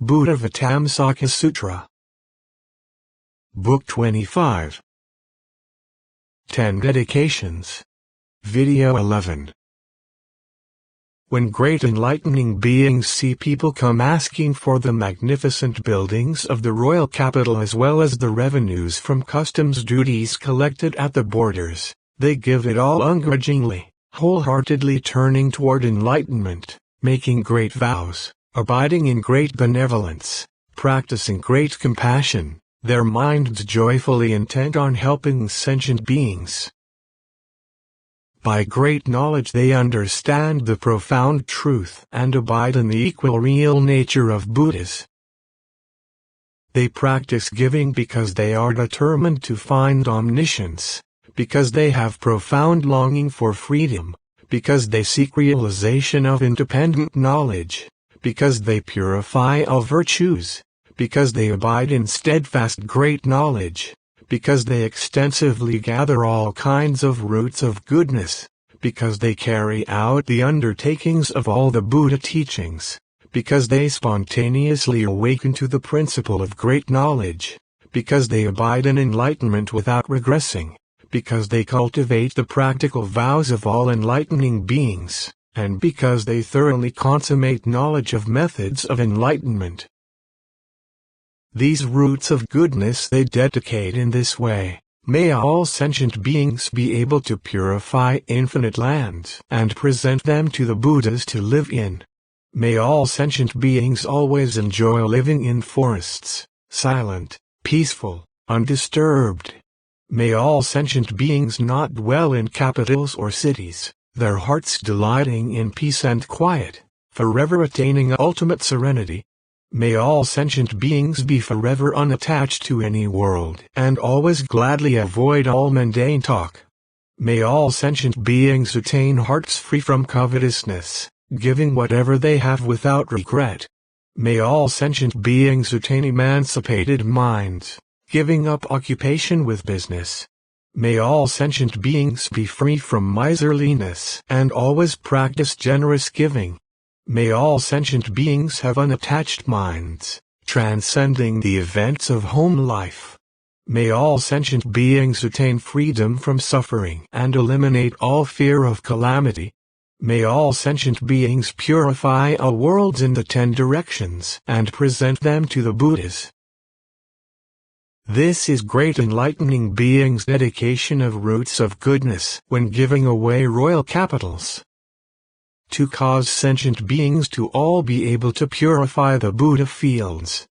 Buddhāvataṃsaka Sutra. Book 25. 10 Dedications. Video 11. When great enlightening beings see people come asking for the magnificent buildings of the royal capital as well as the revenues from customs duties collected at the borders, they give it all ungrudgingly, wholeheartedly turning toward enlightenment, making great vows, abiding in great benevolence, practicing great compassion, their minds joyfully intent on helping sentient beings. By great knowledge they understand the profound truth and abide in the equal real nature of Buddhas. They practice giving because they are determined to find omniscience, because they have profound longing for freedom, because they seek realization of independent knowledge, because they purify all virtues, because they abide in steadfast great knowledge, because they extensively gather all kinds of roots of goodness, because they carry out the undertakings of all the Buddha teachings, because they spontaneously awaken to the principle of great knowledge, because they abide in enlightenment without regressing, because they cultivate the practical vows of all enlightening beings, and because they thoroughly consummate knowledge of methods of enlightenment. These roots of goodness they dedicate in this way. May all sentient beings be able to purify infinite lands and present them to the Buddhas to live in. May all sentient beings always enjoy living in forests, silent, peaceful, undisturbed. May all sentient beings not dwell in capitals or cities, their hearts delighting in peace and quiet, forever attaining ultimate serenity. May all sentient beings be forever unattached to any world and always gladly avoid all mundane talk. May all sentient beings attain hearts free from covetousness, giving whatever they have without regret. May all sentient beings attain emancipated minds, giving up occupation with business. May all sentient beings be free from miserliness and always practice generous giving. May all sentient beings have unattached minds, transcending the events of home life. May all sentient beings attain freedom from suffering and eliminate all fear of calamity. May all sentient beings purify all worlds in the 10 directions and present them to the Buddhas. This is great enlightening beings' dedication of roots of goodness when giving away royal capitals. To cause sentient beings to all be able to purify the Buddha fields.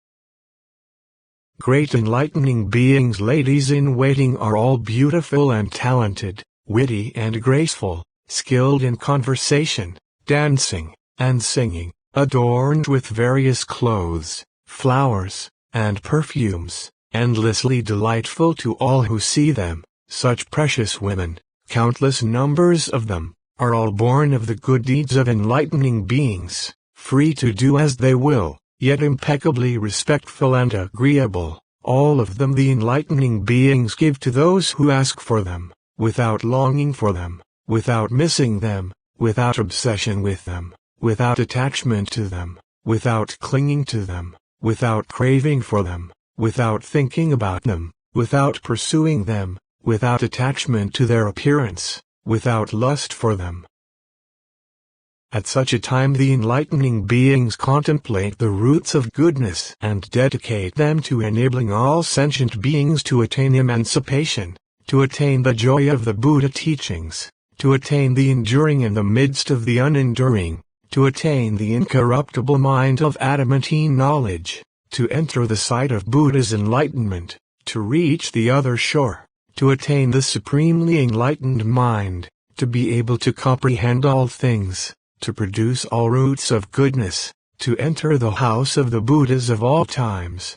Great enlightening beings ladies in waiting are all beautiful and talented, witty and graceful, skilled in conversation, dancing, and singing, adorned with various clothes, flowers, and perfumes, endlessly delightful to all who see them. Such precious women, countless numbers of them, are all born of the good deeds of enlightening beings, free to do as they will, yet impeccably respectful and agreeable. All of them the enlightening beings give to those who ask for them, without longing for them, without missing them, without obsession with them, without attachment to them, without clinging to them, without craving for them, without thinking about them, without pursuing them, without attachment to their appearance, without lust for them. At such a time the enlightening beings contemplate the roots of goodness and dedicate them to enabling all sentient beings to attain emancipation, to attain the joy of the Buddha teachings, to attain the enduring in the midst of the unenduring, to attain the incorruptible mind of adamantine knowledge, to enter the sight of Buddha's enlightenment, to reach the other shore, to attain the supremely enlightened mind, to be able to comprehend all things, to produce all roots of goodness, to enter the house of the Buddhas of all times.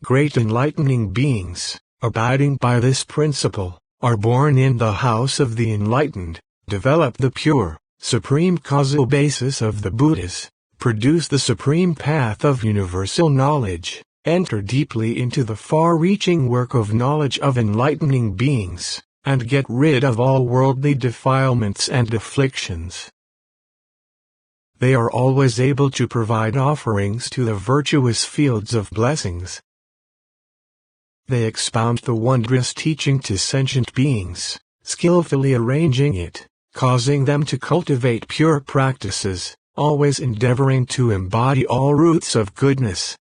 Great enlightening beings, abiding by this principle, are born in the house of the enlightened, develop the pure, supreme causal basis of the Buddhas, produce the supreme path of universal knowledge, enter deeply into the far-reaching work of knowledge of enlightening beings, and get rid of all worldly defilements and afflictions. They are always able to provide offerings to the virtuous fields of blessings. They expound the wondrous teaching to sentient beings, skillfully arranging it, causing them to cultivate pure practices, always endeavoring to embody all roots of goodness.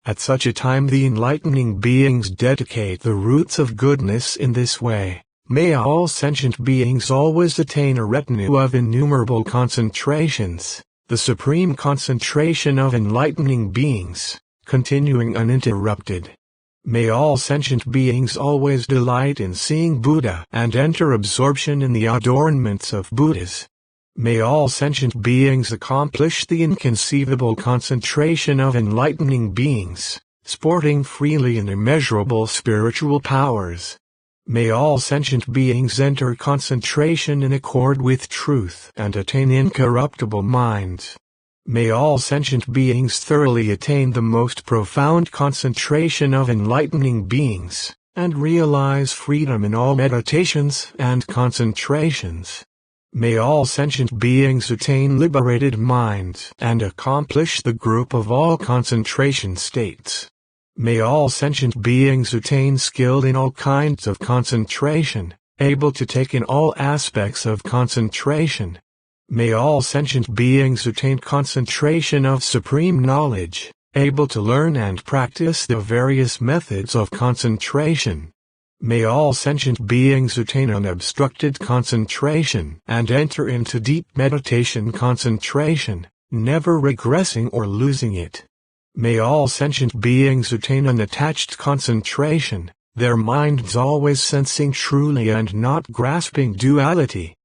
At such a time the enlightening beings dedicate the roots of goodness in this way. May all sentient beings always attain a retinue of innumerable concentrations, the supreme concentration of enlightening beings, continuing uninterrupted. May all sentient beings always delight in seeing Buddha and enter absorption in the adornments of Buddhas. May all sentient beings accomplish the inconceivable concentration of enlightening beings, sporting freely in immeasurable spiritual powers. May all sentient beings enter concentration in accord with truth and attain incorruptible minds. May all sentient beings thoroughly attain the most profound concentration of enlightening beings, and realize freedom in all meditations and concentrations. May all sentient beings attain liberated minds and accomplish the group of all concentration states. May all sentient beings attain skill in all kinds of concentration, able to take in all aspects of concentration. May all sentient beings attain concentration of supreme knowledge, able to learn and practice the various methods of concentration. May all sentient beings attain unobstructed concentration and enter into deep meditation concentration, never regressing or losing it. May all sentient beings attain unattached concentration, their minds always sensing truly and not grasping duality.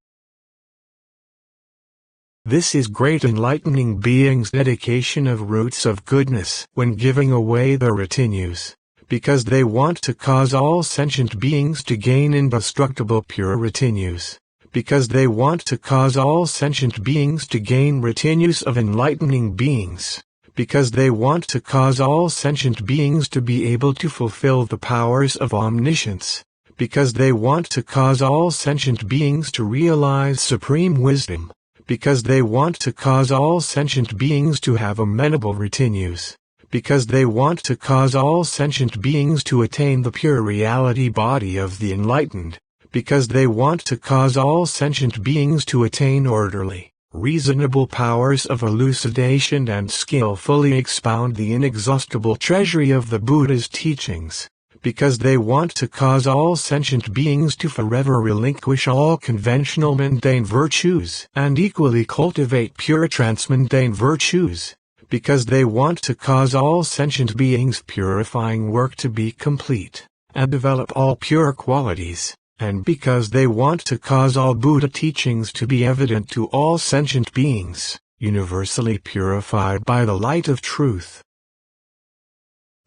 This is great enlightening beings' dedication of roots of goodness when giving away their retinues, because they want to cause all sentient beings to gain indestructible pure retinues, because they want to cause all sentient beings to gain retinues of enlightening beings, because they want to cause all sentient beings to be able to fulfill the powers of omniscience, because they want to cause all sentient beings to realize supreme wisdom, because they want to cause all sentient beings to have amenable retinues, because they want to cause all sentient beings to attain the pure reality body of the enlightened, because they want to cause all sentient beings to attain orderly, reasonable powers of elucidation and skillfully expound the inexhaustible treasury of the Buddha's teachings, because they want to cause all sentient beings to forever relinquish all conventional mundane virtues and equally cultivate pure transmundane virtues, because they want to cause all sentient beings' purifying work to be complete, and develop all pure qualities, and because they want to cause all Buddha teachings to be evident to all sentient beings, universally purified by the light of truth.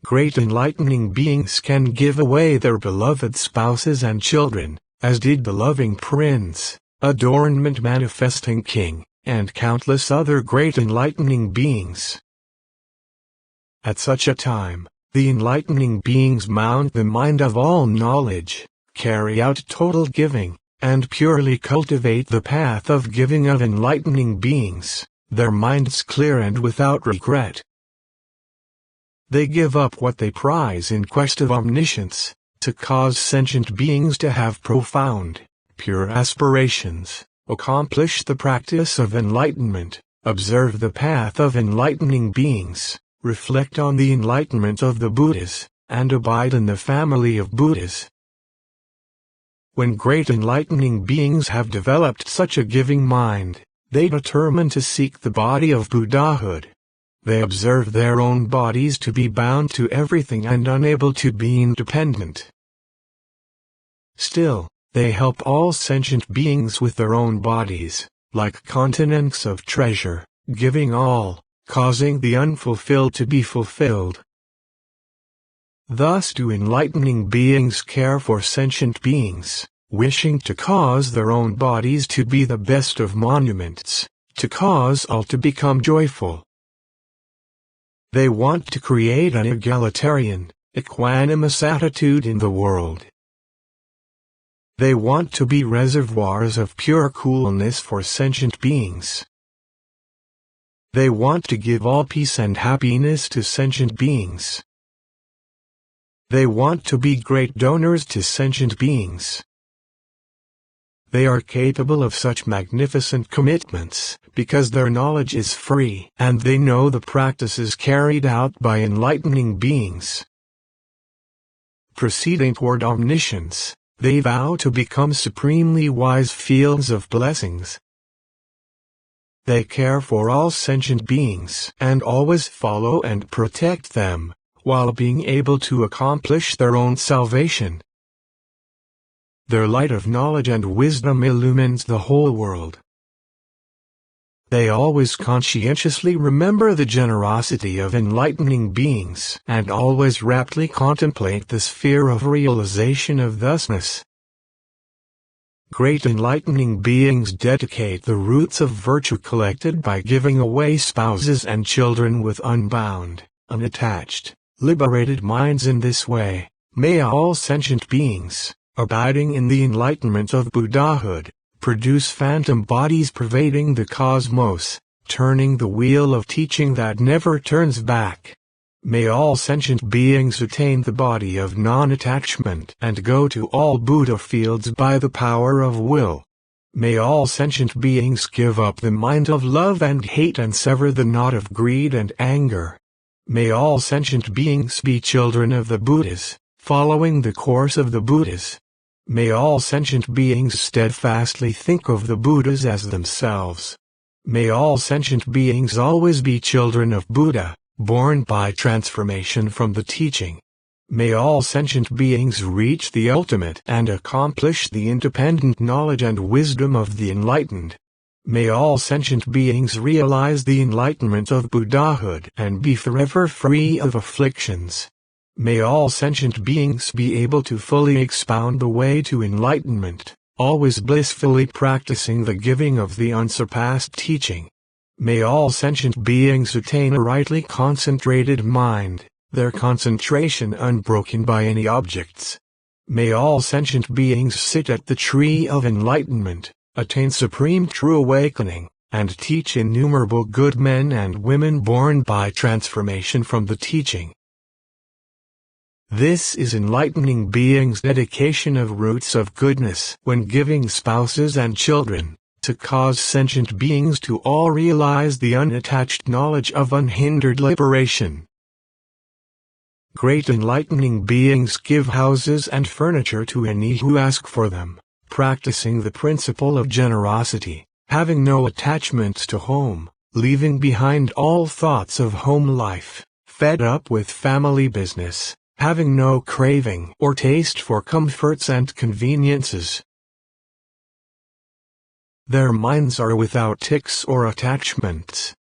Great enlightening beings can give away their beloved spouses and children, as did the loving prince, adornment manifesting king, and countless other great enlightening beings. At such a time, the enlightening beings mount the mind of all knowledge, carry out total giving, and purely cultivate the path of giving of enlightening beings, their minds clear and without regret. They give up what they prize in quest of omniscience, to cause sentient beings to have profound, pure aspirations, accomplish the practice of enlightenment, observe the path of enlightening beings, reflect on the enlightenment of the Buddhas, and abide in the family of Buddhas. When great enlightening beings have developed such a giving mind, they determine to seek the body of Buddhahood. They observe their own bodies to be bound to everything and unable to be independent. Still, they help all sentient beings with their own bodies, like continents of treasure, giving all, causing the unfulfilled to be fulfilled. Thus do enlightening beings care for sentient beings, wishing to cause their own bodies to be the best of monuments, to cause all to become joyful. They want to create an egalitarian, equanimous attitude in the world. They want to be reservoirs of pure coolness for sentient beings. They want to give all peace and happiness to sentient beings. They want to be great donors to sentient beings. They are capable of such magnificent commitments because their knowledge is free and they know the practices carried out by enlightening beings. Proceeding toward omniscience, they vow to become supremely wise fields of blessings. They care for all sentient beings and always follow and protect them, while being able to accomplish their own salvation. Their light of knowledge and wisdom illumines the whole world. They always conscientiously remember the generosity of enlightening beings and always raptly contemplate the sphere of realization of thusness. Great enlightening beings dedicate the roots of virtue collected by giving away spouses and children with unbound, unattached, liberated minds in this way. May all sentient beings, abiding in the enlightenment of Buddhahood, produce phantom bodies pervading the cosmos, turning the wheel of teaching that never turns back. May all sentient beings attain the body of non-attachment and go to all Buddha fields by the power of will. May all sentient beings give up the mind of love and hate and sever the knot of greed and anger. May all sentient beings be children of the Buddhas, following the course of the Buddhas. May all sentient beings steadfastly think of the Buddhas as themselves. May all sentient beings always be children of Buddha, born by transformation from the teaching. May all sentient beings reach the ultimate and accomplish the independent knowledge and wisdom of the enlightened. May all sentient beings realize the enlightenment of Buddhahood and be forever free of afflictions. May all sentient beings be able to fully expound the way to enlightenment, always blissfully practicing the giving of the unsurpassed teaching. May all sentient beings attain a rightly concentrated mind, their concentration unbroken by any objects. May all sentient beings sit at the tree of enlightenment, attain supreme true awakening, and teach innumerable good men and women born by transformation from the teaching. This is enlightening beings' dedication of roots of goodness when giving spouses and children, to cause sentient beings to all realize the unattached knowledge of unhindered liberation. Great enlightening beings give houses and furniture to any who ask for them, practicing the principle of generosity, having no attachments to home, leaving behind all thoughts of home life, fed up with family business, having no craving or taste for comforts and conveniences. Their minds are without tics or attachments.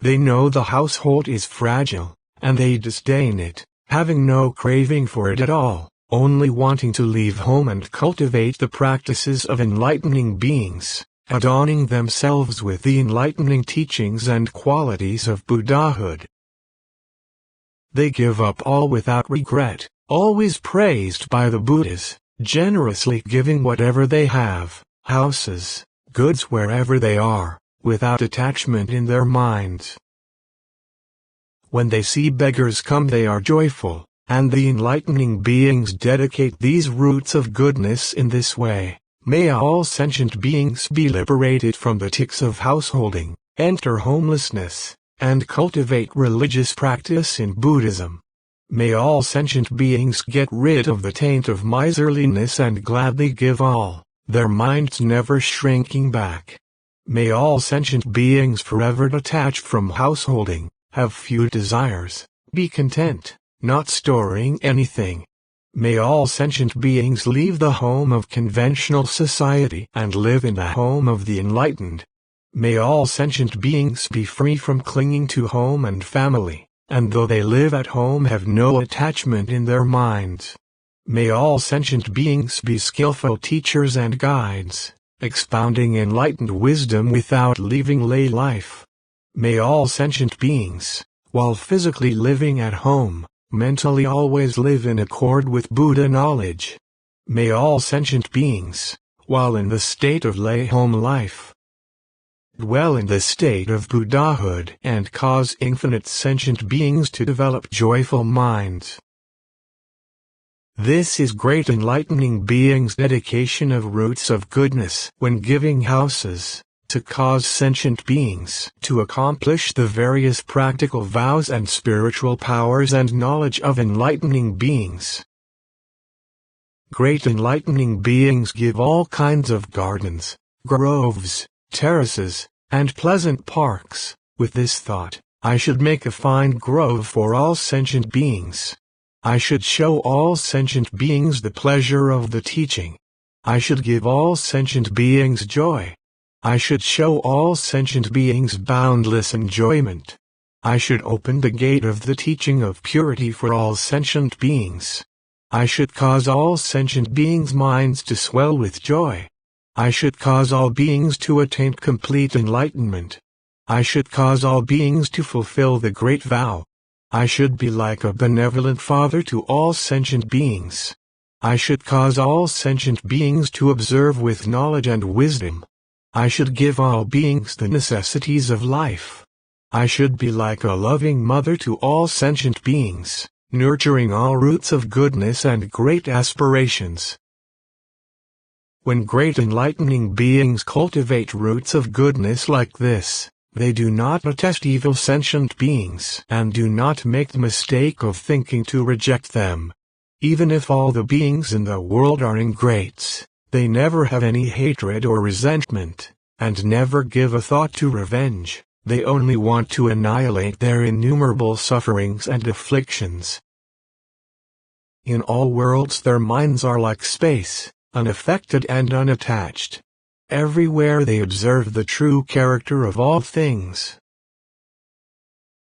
They know the household is fragile, and they disdain it, having no craving for it at all, only wanting to leave home and cultivate the practices of enlightening beings, adorning themselves with the enlightening teachings and qualities of Buddhahood. They give up all without regret, always praised by the Buddhas, generously giving whatever they have, houses, goods wherever they are, without attachment in their minds. When they see beggars come they are joyful, and the enlightening beings dedicate these roots of goodness in this way. May all sentient beings be liberated from the tics of householding, enter homelessness, and cultivate religious practice in Buddhism. May all sentient beings get rid of the taint of miserliness and gladly give all, their minds never shrinking back. May all sentient beings forever detached from householding, have few desires, be content, not storing anything. May all sentient beings leave the home of conventional society and live in the home of the enlightened. May all sentient beings be free from clinging to home and family, and though they live at home have no attachment in their minds. May all sentient beings be skillful teachers and guides, expounding enlightened wisdom without leaving lay life. May all sentient beings, while physically living at home, mentally always live in accord with Buddha knowledge. May all sentient beings, while in the state of lay home life, dwell in the state of Buddhahood and cause infinite sentient beings to develop joyful minds. This is great enlightening beings' dedication of roots of goodness when giving houses, to cause sentient beings to accomplish the various practical vows and spiritual powers and knowledge of enlightening beings. Great enlightening beings give all kinds of gardens, groves, terraces, and pleasant parks, with this thought: I should make a fine grove for all sentient beings. I should show all sentient beings the pleasure of the teaching. I should give all sentient beings joy. I should show all sentient beings boundless enjoyment. I should open the gate of the teaching of purity for all sentient beings. I should cause all sentient beings' minds to swell with joy. I should cause all beings to attain complete enlightenment. I should cause all beings to fulfill the great vow. I should be like a benevolent father to all sentient beings. I should cause all sentient beings to observe with knowledge and wisdom. I should give all beings the necessities of life. I should be like a loving mother to all sentient beings, nurturing all roots of goodness and great aspirations. When great enlightening beings cultivate roots of goodness like this, they do not detest evil sentient beings and do not make the mistake of thinking to reject them. Even if all the beings in the world are ingrates, they never have any hatred or resentment, and never give a thought to revenge. They only want to annihilate their innumerable sufferings and afflictions. In all worlds their minds are like space, unaffected and unattached. Everywhere they observe the true character of all things.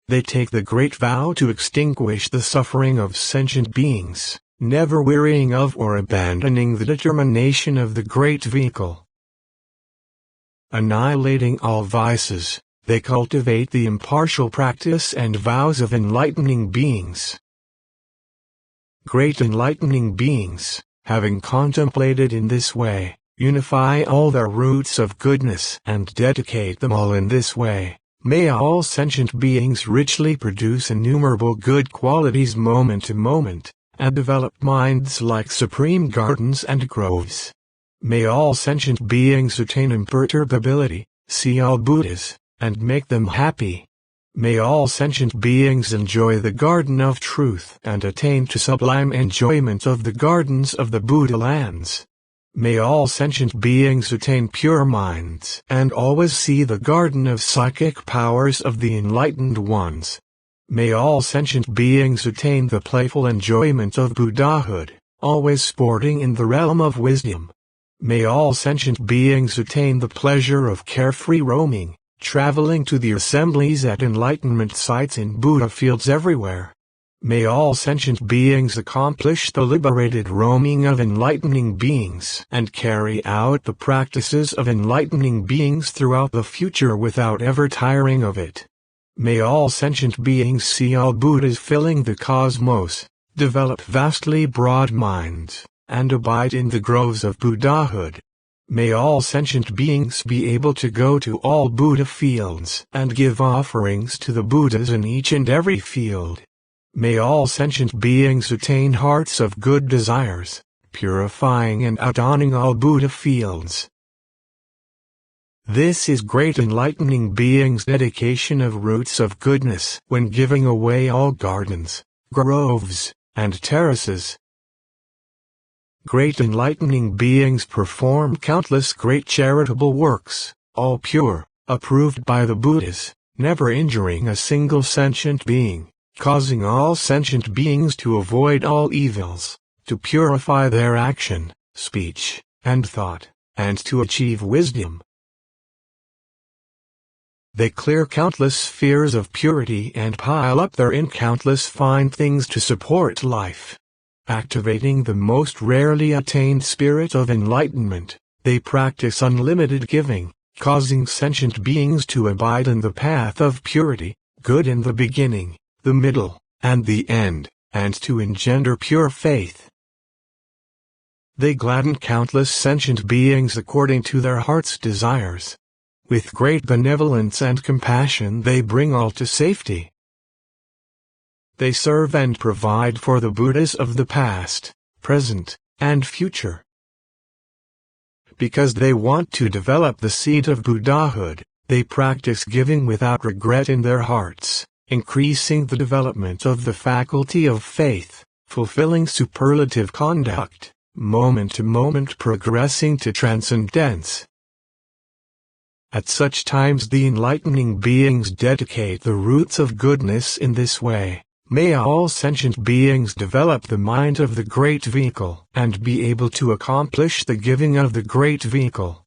They take the great vow to extinguish the suffering of sentient beings, never wearying of or abandoning the determination of the great vehicle. Annihilating all vices, they cultivate the impartial practice and vows of enlightening beings. Great enlightening beings, having contemplated in this way, unify all their roots of goodness and dedicate them all in this way. May all sentient beings richly produce innumerable good qualities moment to moment, and develop minds like supreme gardens and groves. May all sentient beings attain imperturbability, see all Buddhas, and make them happy. May all sentient beings enjoy the garden of truth and attain to sublime enjoyment of the gardens of the Buddha lands. May all sentient beings attain pure minds and always see the garden of psychic powers of the enlightened ones. May all sentient beings attain the playful enjoyment of Buddhahood, always sporting in the realm of wisdom. May all sentient beings attain the pleasure of carefree roaming, traveling to the assemblies at enlightenment sites in Buddha fields everywhere. May all sentient beings accomplish the liberated roaming of enlightening beings and carry out the practices of enlightening beings throughout the future without ever tiring of it. May all sentient beings see all Buddhas filling the cosmos, develop vastly broad minds, and abide in the groves of Buddhahood. May all sentient beings be able to go to all Buddha fields and give offerings to the Buddhas in each and every field. May all sentient beings attain hearts of good desires, purifying and adorning all Buddha fields. This is great enlightening beings' dedication of roots of goodness when giving away all gardens, groves, and terraces. Great enlightening beings perform countless great charitable works, all pure, approved by the Buddhas, never injuring a single sentient being, causing all sentient beings to avoid all evils, to purify their action, speech, and thought, and to achieve wisdom. They clear countless spheres of purity and pile up therein countless fine things to support life. Activating the most rarely attained spirit of enlightenment, they practice unlimited giving, causing sentient beings to abide in the path of purity, good in the beginning, the middle, and the end, and to engender pure faith. They gladden countless sentient beings according to their heart's desires. With great benevolence and compassion they bring all to safety. They serve and provide for the Buddhas of the past, present, and future. Because they want to develop the seed of Buddhahood, they practice giving without regret in their hearts, increasing the development of the faculty of faith, fulfilling superlative conduct, moment to moment progressing to transcendence. At such times the enlightening beings dedicate the roots of goodness in this way. May all sentient beings develop the mind of the great vehicle and be able to accomplish the giving of the great vehicle.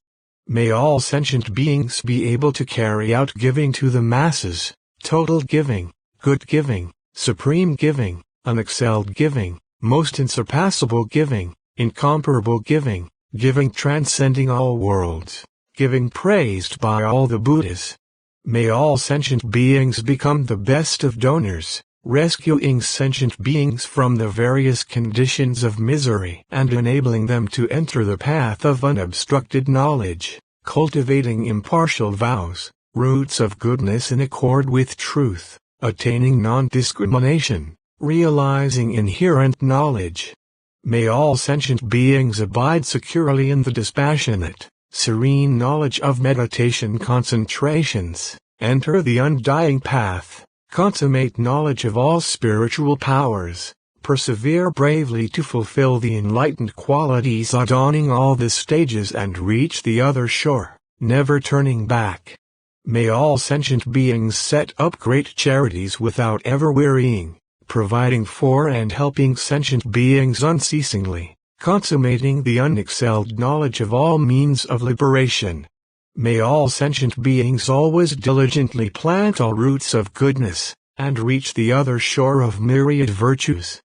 May all sentient beings be able to carry out giving to the masses, total giving, good giving, supreme giving, unexcelled giving, most unsurpassable giving, incomparable giving, giving transcending all worlds, giving praised by all the Buddhas. May all sentient beings become the best of donors, rescuing sentient beings from the various conditions of misery and enabling them to enter the path of unobstructed knowledge, cultivating impartial vows, roots of goodness in accord with truth, attaining non-discrimination, realizing inherent knowledge. May all sentient beings abide securely in the dispassionate, serene knowledge of meditation concentrations, enter the undying path, consummate knowledge of all spiritual powers, persevere bravely to fulfill the enlightened qualities adorning all the stages and reach the other shore, never turning back. May all sentient beings set up great charities without ever wearying, providing for and helping sentient beings unceasingly, consummating the unexcelled knowledge of all means of liberation. May all sentient beings always diligently plant all roots of goodness, and reach the other shore of myriad virtues.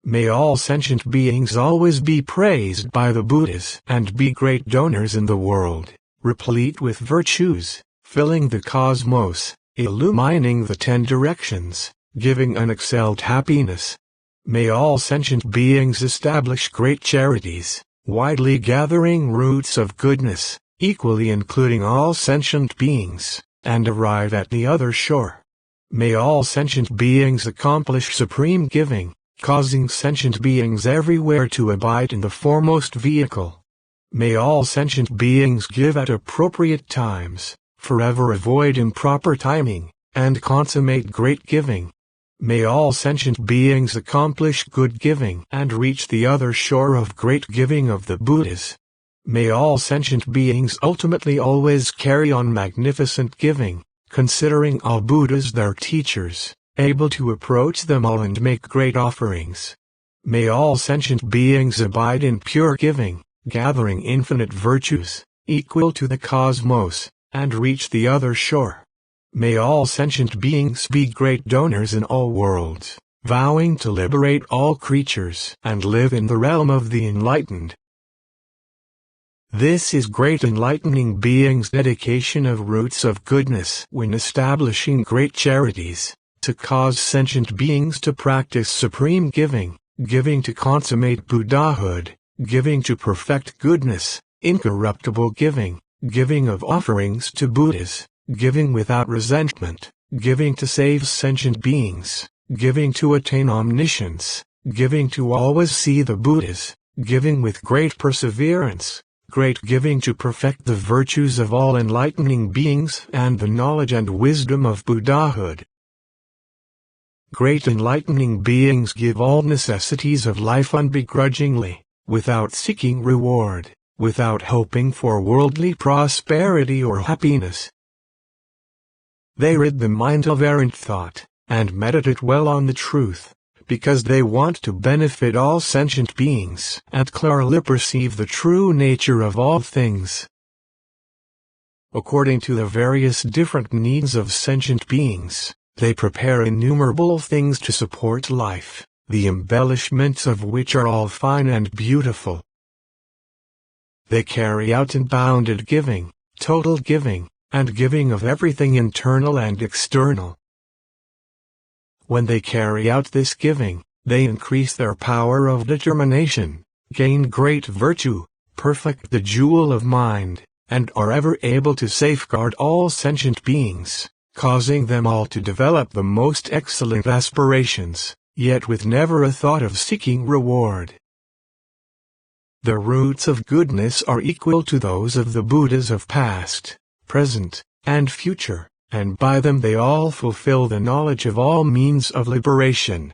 May all sentient beings always be praised by the Buddhas and be great donors in the world, replete with virtues, filling the cosmos, illumining the 10 directions, giving unexcelled happiness. May all sentient beings establish great charities, widely gathering roots of goodness, equally including all sentient beings, and arrive at the other shore. May all sentient beings accomplish supreme giving, causing sentient beings everywhere to abide in the foremost vehicle. May all sentient beings give at appropriate times, forever avoid improper timing, and consummate great giving. May all sentient beings accomplish good giving and reach the other shore of great giving of the Buddhas. May all sentient beings ultimately always carry on magnificent giving, considering all Buddhas their teachers, able to approach them all and make great offerings. May all sentient beings abide in pure giving, gathering infinite virtues, equal to the cosmos, and reach the other shore. May all sentient beings be great donors in all worlds, vowing to liberate all creatures and live in the realm of the enlightened. This is great enlightening beings' dedication of roots of goodness when establishing great charities, to cause sentient beings to practice supreme giving, giving to consummate Buddhahood, giving to perfect goodness, incorruptible giving, giving of offerings to Buddhas, giving without resentment, giving to save sentient beings, giving to attain omniscience, giving to always see the Buddhas, giving with great perseverance, great giving to perfect the virtues of all enlightening beings and the knowledge and wisdom of Buddhahood. Great enlightening beings give all necessities of life unbegrudgingly, without seeking reward, without hoping for worldly prosperity or happiness. They rid the mind of errant thought, and meditate well on the truth, because they want to benefit all sentient beings and clearly perceive the true nature of all things. According to the various different needs of sentient beings, they prepare innumerable things to support life, the embellishments of which are all fine and beautiful. They carry out unbounded giving, total giving, and giving of everything internal and external. When they carry out this giving, they increase their power of determination, gain great virtue, perfect the jewel of mind, and are ever able to safeguard all sentient beings, causing them all to develop the most excellent aspirations, yet with never a thought of seeking reward. The roots of goodness are equal to those of the Buddhas of past, present, and future, and by them they all fulfill the knowledge of all means of liberation.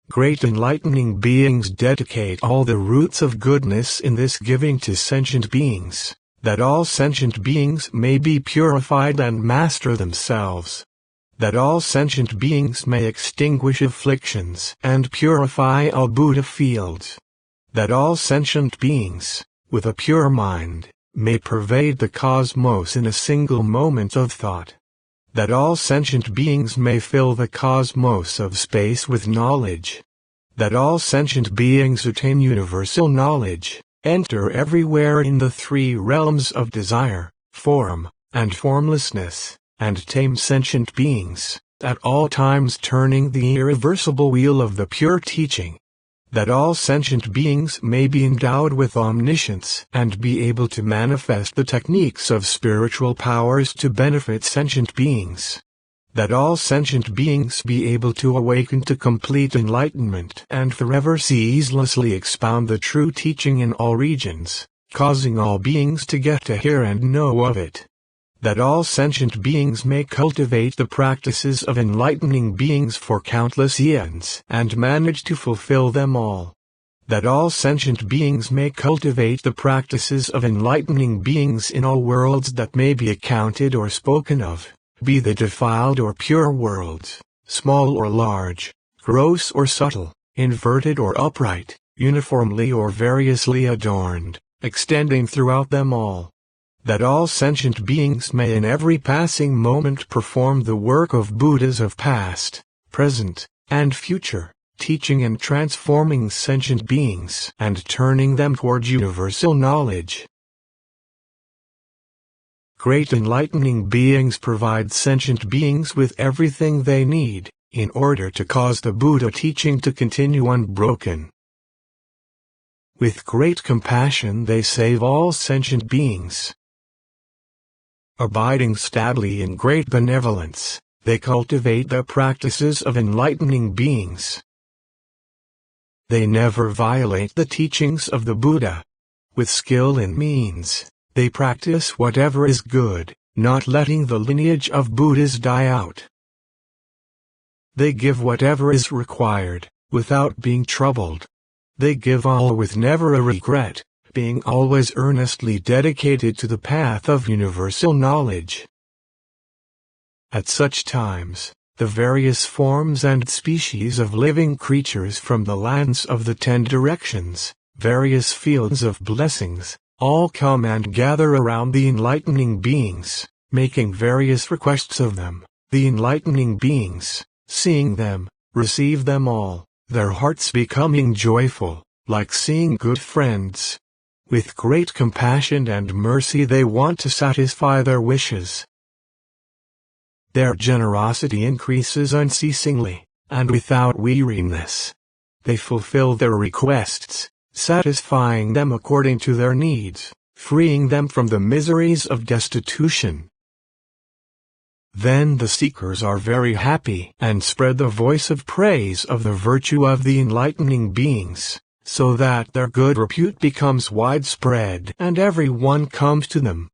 Great enlightening beings dedicate all the roots of goodness in this giving to sentient beings, that all sentient beings may be purified and master themselves. That all sentient beings may extinguish afflictions and purify all Buddha fields. That all sentient beings, with a pure mind, may pervade the cosmos in a single moment of thought. That all sentient beings may fill the cosmos of space with knowledge. That all sentient beings attain universal knowledge, enter everywhere in the three realms of desire, form, and formlessness, and tame sentient beings, at all times turning the irreversible wheel of the pure teaching. That all sentient beings may be endowed with omniscience and be able to manifest the techniques of spiritual powers to benefit sentient beings. That all sentient beings be able to awaken to complete enlightenment and forever ceaselessly expound the true teaching in all regions, causing all beings to get to hear and know of it. That all sentient beings may cultivate the practices of enlightening beings for countless eons and manage to fulfill them all. That all sentient beings may cultivate the practices of enlightening beings in all worlds that may be accounted or spoken of, be they defiled or pure worlds, small or large, gross or subtle, inverted or upright, uniformly or variously adorned, extending throughout them all. That all sentient beings may in every passing moment perform the work of Buddhas of past, present, and future, teaching and transforming sentient beings and turning them towards universal knowledge. Great enlightening beings provide sentient beings with everything they need, in order to cause the Buddha teaching to continue unbroken. With great compassion they save all sentient beings. Abiding stably in great benevolence, they cultivate the practices of enlightening beings. They never violate the teachings of the Buddha. With skill in means, they practice whatever is good, not letting the lineage of Buddhas die out. They give whatever is required, without being troubled. They give all with never a regret, being always earnestly dedicated to the path of universal knowledge. At such times, the various forms and species of living creatures from the lands of the 10 directions, various fields of blessings, all come and gather around the enlightening beings, making various requests of them. The enlightening beings, seeing them, receive them all, their hearts becoming joyful, like seeing good friends. With great compassion and mercy they want to satisfy their wishes. Their generosity increases unceasingly, and without weariness. They fulfill their requests, satisfying them according to their needs, freeing them from the miseries of destitution. Then the seekers are very happy and spread the voice of praise of the virtue of the enlightening beings, so that their good repute becomes widespread and everyone comes to them.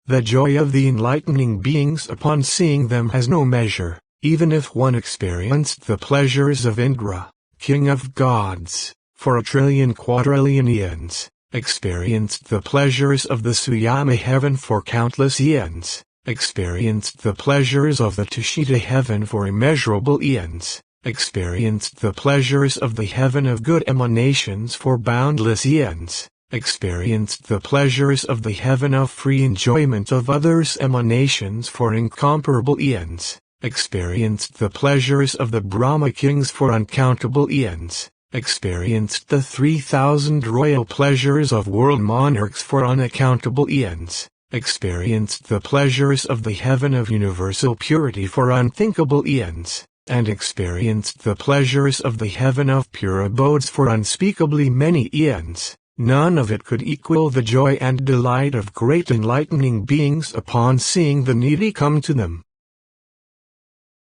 The joy of the enlightening beings upon seeing them has no measure, even if one experienced the pleasures of Indra, king of gods, for 1,000,000,000,000 quadrillion eons, experienced the pleasures of the Suyama heaven for countless eons, experienced the pleasures of the Tushita heaven for immeasurable eons, experienced the pleasures of the heaven of good emanations for boundless eons, experienced the pleasures of the heaven of free enjoyment of others' emanations for incomparable eons, experienced the pleasures of the Brahma kings for uncountable eons, experienced the 3,000 royal pleasures of world monarchs for unaccountable eons, experienced the pleasures of the heaven of universal purity for unthinkable eons, and experienced the pleasures of the heaven of pure abodes for unspeakably many eons, none of it could equal the joy and delight of great enlightening beings upon seeing the needy come to them.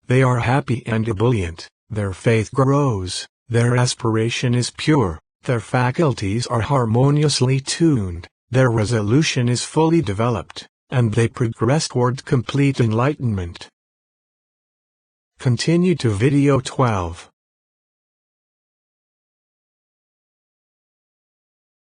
They are happy and ebullient, their faith grows, their aspiration is pure, their faculties are harmoniously tuned, their resolution is fully developed, and they progress toward complete enlightenment. Continue to video 12.